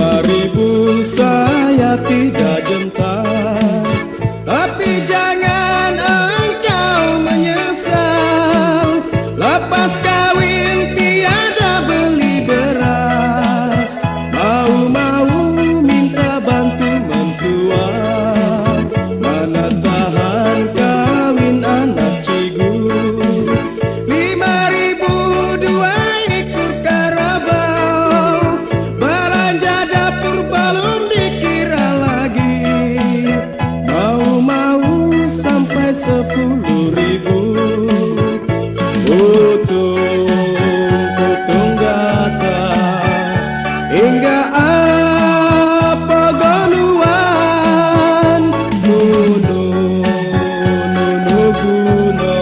5.000 saya tidak gentar, tapi jangan engkau menyesal. Lepas kawin tiada beli beras, mau-mau minta bantu mentua. Mana tahan kawin anak cigu, 5.000 2 ekor karabau. Belanja dapur belum dikira lagi, mau-mau sampai 10.000. Putung datang hingga apa gonuan, nunu guna